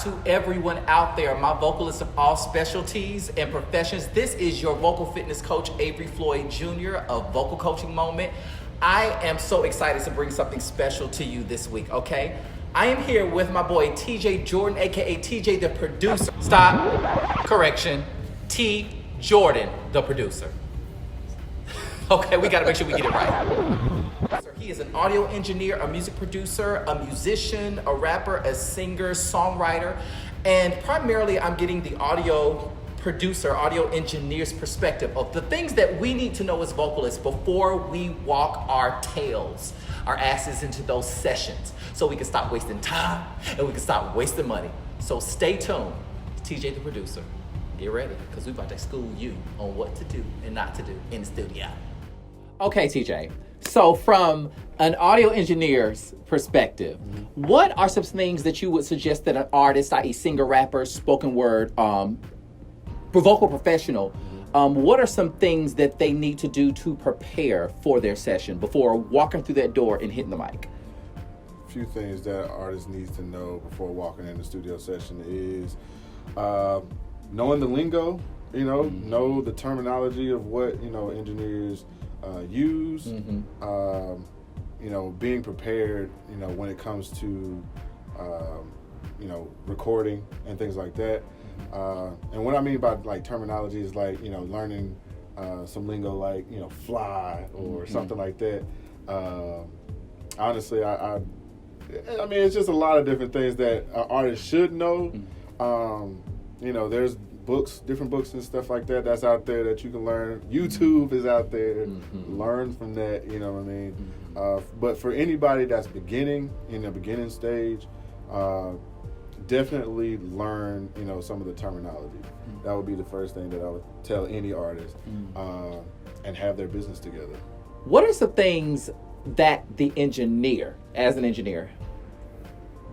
to everyone out there, my vocalists of all specialties and professions. This is your vocal fitness coach, Avery Floyd Jr. of Vocal Coaching Moment. I am so excited to bring something special to you this week, okay? I am here with my boy, TJordan, aka TJ the Producer. Stop, correction, TJordan the Producer. Okay, we gotta make sure we get it right. He is an audio engineer, a music producer, a musician, a rapper, a singer, songwriter, and primarily I'm getting the audio producer, audio engineer's perspective of the things that we need to know as vocalists before we walk our tails, our asses into those sessions, so we can stop wasting time and we can stop wasting money. So stay tuned, TJ the Producer. Get ready, because we're about to school you on what to do and not to do in the studio. Okay, TJ. So from an audio engineer's perspective, what are some things that you would suggest that an artist, i.e. singer, rapper, spoken word, vocal professional, what are some things that they need to do to prepare for their session before walking through that door and hitting the mic? A few things that an artist needs to know before walking in the studio session is knowing the lingo, know the terminology of what, engineers use, being prepared, when it comes to, recording and things like that. And what I mean by like terminology is like, learning some lingo like, fly or something like that. Honestly, I mean, it's just a lot of different things that an artist should know. There's different books and stuff like that that's out there that you can learn. YouTube is out there. Learn from that, you know what I mean? But for anybody that's beginning, in the beginning stage, definitely learn, some of the terminology. That would be the first thing that I would tell any artist, and have their business together. What are some things that the engineer, as an engineer,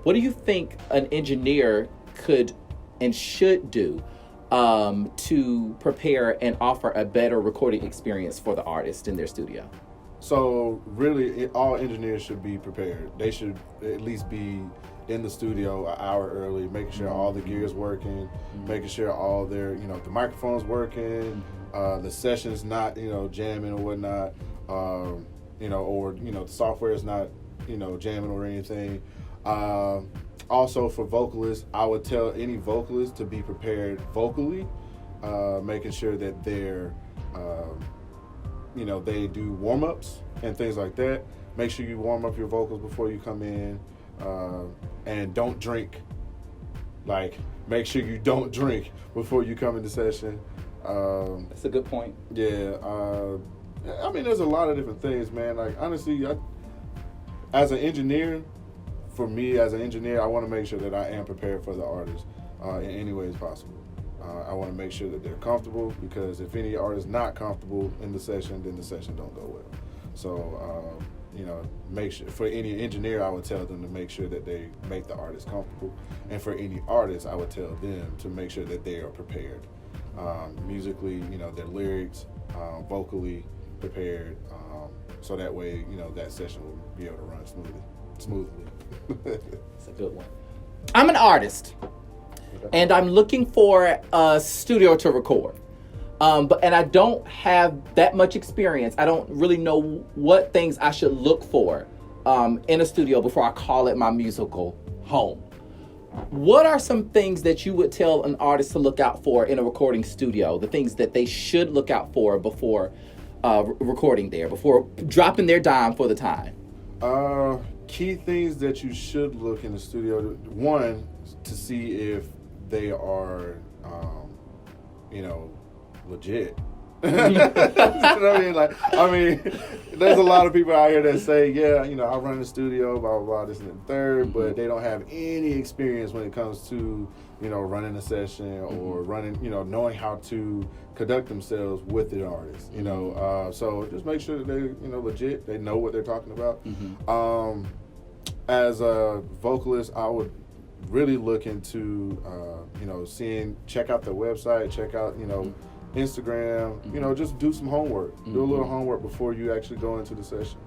what do you think an engineer could and should do to prepare and offer a better recording experience for the artist in their studio? So really, all engineers should be prepared. They should at least be in the studio an hour early, making sure all the gear is working, making sure all their, the microphone's working, the session's not, jamming or whatnot, or, the software is not, jamming or anything. Also for vocalists, I would tell any vocalist to be prepared vocally, making sure that they're, they do warm-ups and things like that. Make sure you warm up your vocals before you come in, and don't drink. Like, make sure you don't drink before you come into session. That's a good point. Yeah. I mean, there's a lot of different things, man. Like, honestly, as an engineer, for me as an engineer, I want to make sure that I am prepared for the artist in any way as possible. I want to make sure that they're comfortable, because if any artist not comfortable in the session, then the session don't go well. So, make sure, for any engineer, I would tell them to make sure that they make the artist comfortable. And for any artist, I would tell them to make sure that they are prepared. Musically, their lyrics, vocally prepared, so that way, that session will be able to run smoothly. That's a good one. I'm an artist, and I'm looking for a studio to record. And I don't have that much experience. I don't really know what things I should look for in a studio before I call it my musical home. What are some things that you would tell an artist to look out for in a recording studio? The things that they should look out for before recording there, before dropping their dime for the time? Key things that you should look in the studio. One, to see if they are, legit. You know what I mean? There's a lot of people out here that say, yeah, I run the studio, blah, blah, blah, this and the third, but they don't have any experience when it comes to, running a session or running, knowing how to conduct themselves with the artist, so just make sure that they're, legit, they know what they're talking about. As a vocalist, I would really look into, check out their website, check out, Instagram, just do some homework. Do a little homework before you actually go into the session.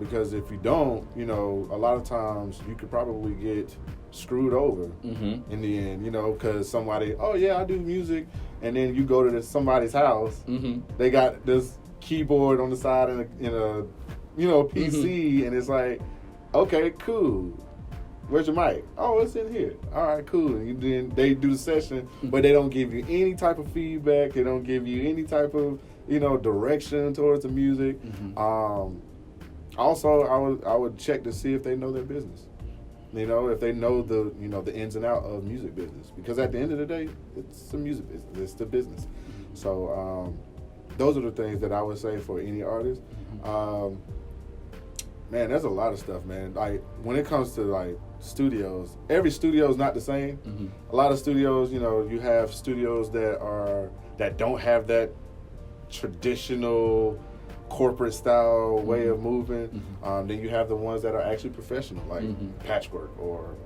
Because if you don't, a lot of times you could probably get screwed over in the end, you know, because somebody, oh yeah, I do music, and then you go to somebody's house, they got this keyboard on the side in a you know, PC, and it's like, okay, cool. Where's your mic? Oh, it's in here. All right, cool. And then they do the session, but they don't give you any type of feedback. They don't give you any type of, you know, direction towards the music. Also, I would check to see if they know their business. You know, if they know the, you know, the ins and out of music business, because at the end of the day, it's the music business. It's the business. So those are the things that I would say for any artist. Man, there's a lot of stuff, man. Like when it comes to like studios, every studio is not the same. A lot of studios, you know, you have studios that don't have that traditional corporate style way of moving. Then you have the ones that are actually professional, like Patchwork or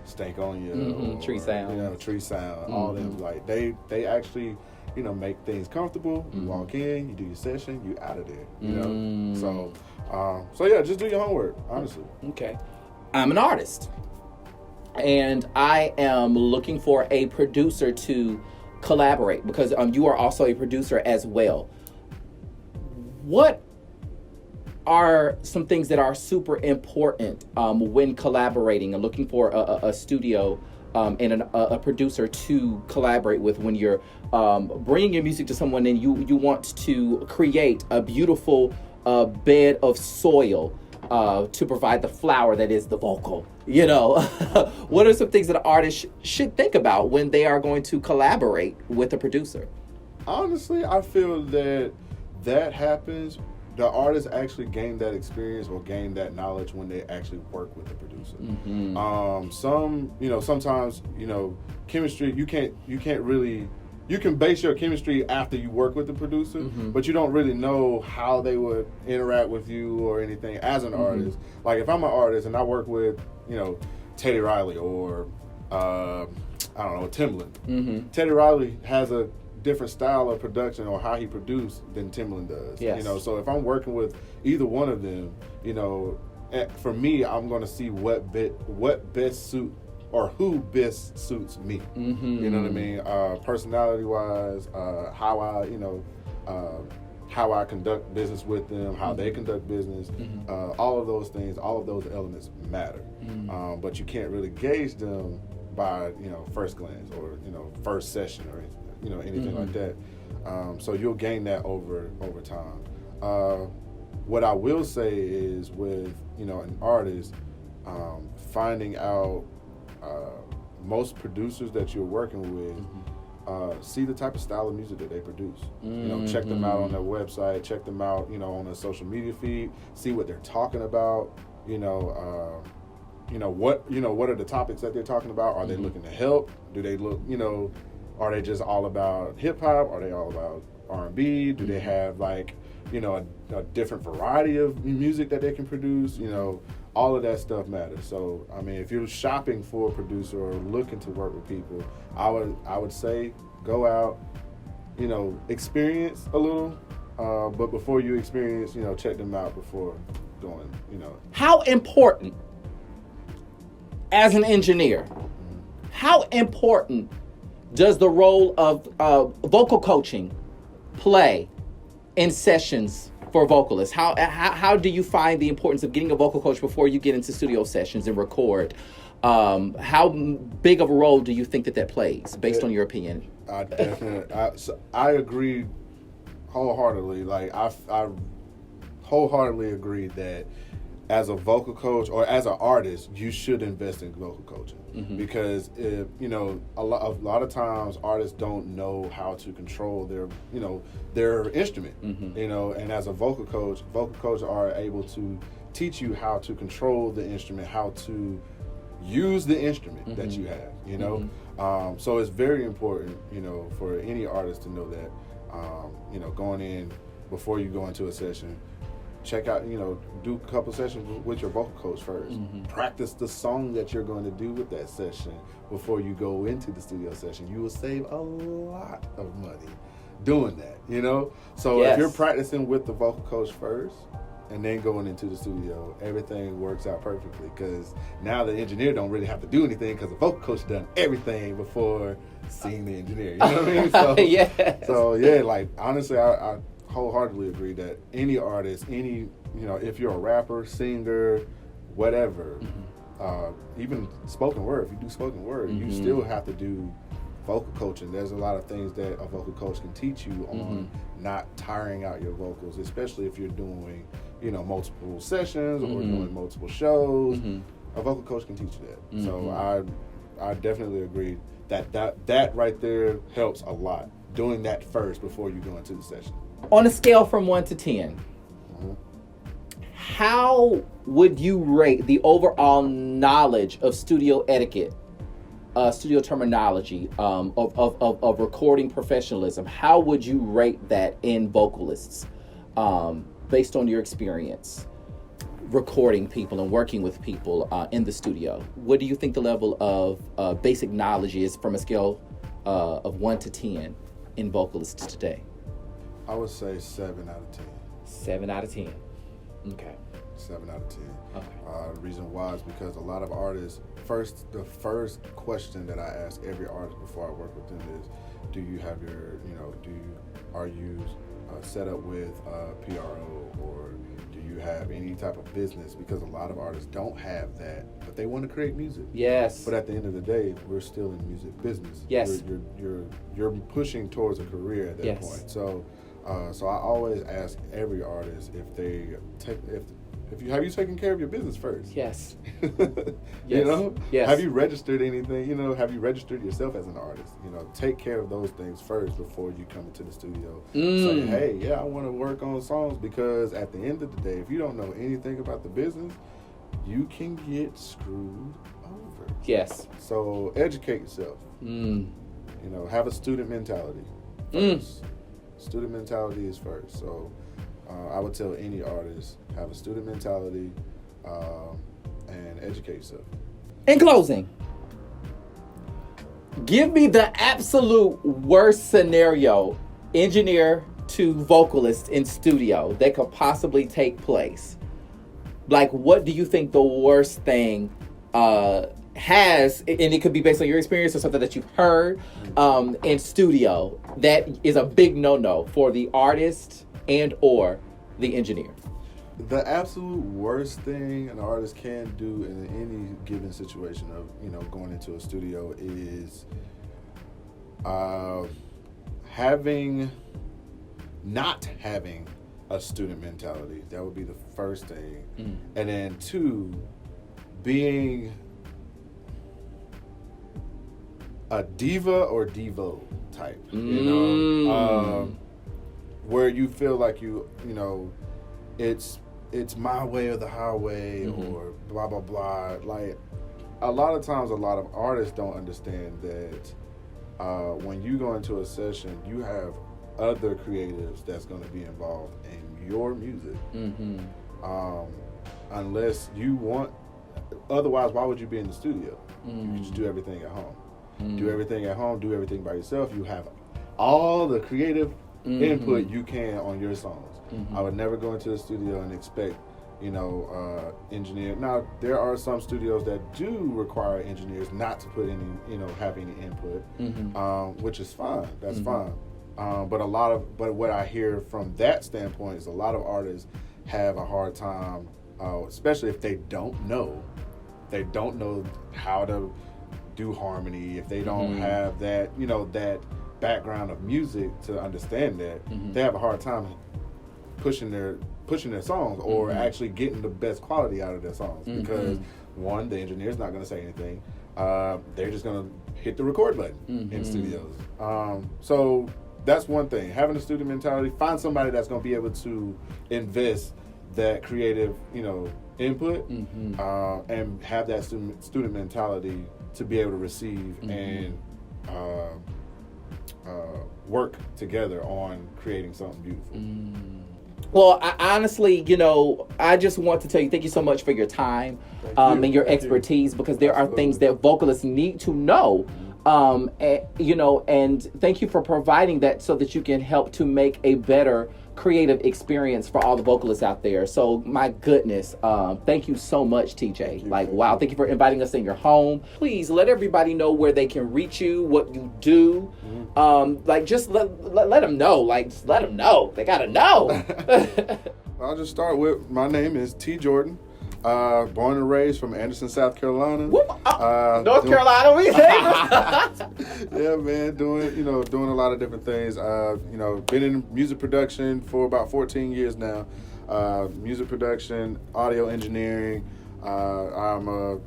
Stankonia, or Tree Sound. You know, Tree Sound. All them, like they actually, you know, make things comfortable. You walk in, you do your session, you out of there. You know, so yeah, just do your homework. Honestly. Okay, I'm an artist, and I am looking for a producer to collaborate because you are also a producer as well. What are some things that are super important when collaborating and looking for a studio and a producer to collaborate with when you're bringing your music to someone and you want to create a beautiful bed of soil to provide the flower that is the vocal? You know, what are some things that an artist should think about when they are going to collaborate with a producer? Honestly, I feel that happens. The artists actually gain that experience or gain that knowledge when they actually work with the producer. Sometimes, you know, chemistry, you can base your chemistry after you work with the producer, but you don't really know how they would interact with you or anything as an artist. Like if I'm an artist and I work with, you know, Teddy Riley or I don't know, Timbaland. Teddy Riley has a different style of production or how he produced than Timbaland does. Yes. You know, so if I'm working with either one of them, you know, for me, I'm going to see what best suit or who best suits me. You know what I mean? Personality wise, how I conduct business with them, how they conduct business, all of those things, all of those elements matter. But you can't really gauge them by, you know, first glance or, you know, first session or anything. You know, anything like that. So you'll gain that over time. What I will say is with, you know, an artist, finding out most producers that you're working with, see the type of style of music that they produce. You know, check them out on their website, check them out, you know, on their social media feed, see what they're talking about. What are the topics that they're talking about? Are they looking to help? Do they look, you know, are they just all about hip hop? Are they all about R&B? Do they have like, you know, a different variety of music that they can produce? You know, all of that stuff matters. So, I mean, if you're shopping for a producer or looking to work with people, I would say go out, you know, experience a little, but before you experience, you know, check them out before going, you know. How important, as an engineer, how important does the role of vocal coaching play in sessions for vocalists? How do you find the importance of getting a vocal coach before you get into studio sessions and record? How big of a role do you think that plays, based on your opinion? I agree wholeheartedly. Like I wholeheartedly agree that as a vocal coach or as an artist, you should invest in vocal coaching because if, you know, a lot of times artists don't know how to control their instrument, you know, and as a vocal coaches are able to teach you how to control the instrument, how to use the instrument that you have, you know. So it's very important, you know, for any artist to know that, you know, going in before you go into a session, check out, you know, do a couple sessions with your vocal coach first. Practice the song that you're going to do with that session before you go into the studio session. You will save a lot of money doing that, you know? So if you're practicing with the vocal coach first and then going into the studio, everything works out perfectly because now the engineer don't really have to do anything because the vocal coach done everything before seeing the engineer. You know what I mean? So, Yes. So yeah, like honestly, I wholeheartedly agree that any artist, if you're a rapper, singer, whatever, even spoken word, if you do spoken word, you still have to do vocal coaching. There's a lot of things that a vocal coach can teach you on not tiring out your vocals, especially if you're doing, multiple sessions or doing multiple shows. A vocal coach can teach you that. So I definitely agree that right there helps a lot. Doing that first before you go into the session. On a scale from 1 to 10, how would you rate the overall knowledge of studio etiquette, studio terminology, of recording professionalism? How would you rate that in vocalists, based on your experience recording people and working with people in the studio? What do you think the level of basic knowledge is from a scale of 1 to 10 in vocalists today? I would say 7 out of 10. 7 out of 10. Okay. 7 out of 10. Okay. The reason why is because a lot of artists, the first question that I ask every artist before I work with them is, do you have your, are you set up with PRO, or do you have any type of business? Because a lot of artists don't have that, but they want to create music. Yes. But at the end of the day, we're still in music business. Yes. You're pushing towards a career at that point. So I always ask every artist if they have you taken care of your business first? Yes. Yes. Yes. Have you registered anything? Have you registered yourself as an artist? Take care of those things first before you come into the studio. Say, hey, yeah, I want to work on songs, because at the end of the day, if you don't know anything about the business, you can get screwed over. Yes. So educate yourself. Have a student mentality first. Student mentality is first. So I would tell any artist, have a student mentality and educate yourself. In closing, give me the absolute worst scenario, engineer to vocalist in studio, that could possibly take place. Like, what do you think the worst thing has, and it could be based on your experience or something that you've heard in studio, that is a big no-no for the artist and or the engineer? The absolute worst thing an artist can do in any given situation of going into a studio is not having a student mentality. That would be the first thing. And then 2, being a diva or divo type, where you feel like it's my way or the highway, or blah blah blah. Like, a lot of times, a lot of artists don't understand that when you go into a session, you have other creatives that's going to be involved in your music. Unless you want, otherwise, why would you be in the studio? You can just do everything at home. Do everything at home. Do everything by yourself. You have all the creative input you can on your songs. I would never go into the studio and expect, engineer. Now, there are some studios that do require engineers not to put any, have any input, which is fine. That's fine. But what I hear from that standpoint is a lot of artists have a hard time, especially if they don't know how to do harmony, if they don't have that, that background of music to understand that, they have a hard time pushing their songs or actually getting the best quality out of their songs, because one, the engineer's not going to say anything. They're just going to hit the record button in studios. So that's one thing. Having a student mentality, find somebody that's going to be able to invest that creative, input, and have that student mentality to be able to receive and work together on creating something beautiful. Well, I honestly, I just want to tell you, thank you so much for your time and your expertise, because there are things that vocalists need to know. And thank you for providing that so that you can help to make a better creative experience for all the vocalists out there. So my goodness, thank you so much, TJ. Wow, thank you for inviting us in your home. Please let everybody know where they can reach you, what you do. Just let them know. Just let them know. They gotta know. I'll just start with, my name is TJordan. Born and raised from Anderson, South Carolina. North Carolina, we say. Yeah, man, doing a lot of different things. Been in music production for about 14 years now. Music production, audio engineering. I'm a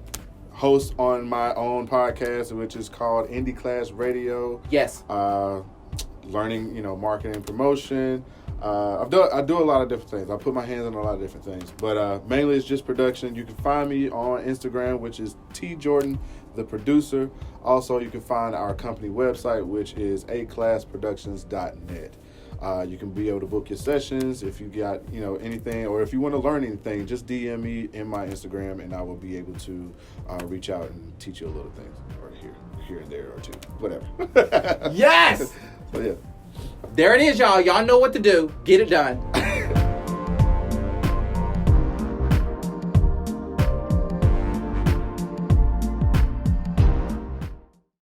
host on my own podcast, which is called Indie Class Radio. Yes. Learning, marketing and promotion. I do a lot of different things. I put my hands on a lot of different things, but mainly it's just production. You can find me on Instagram, which is TJordan the Producer. Also, you can find our company website, which is aclassproductions.net. You can be able to book your sessions if you got anything, or if you want to learn anything, just DM me in my Instagram, and I will be able to reach out and teach you a little things, or here and there, or two, whatever. Yes. So yeah. There it is, y'all. Y'all know what to do. Get it done.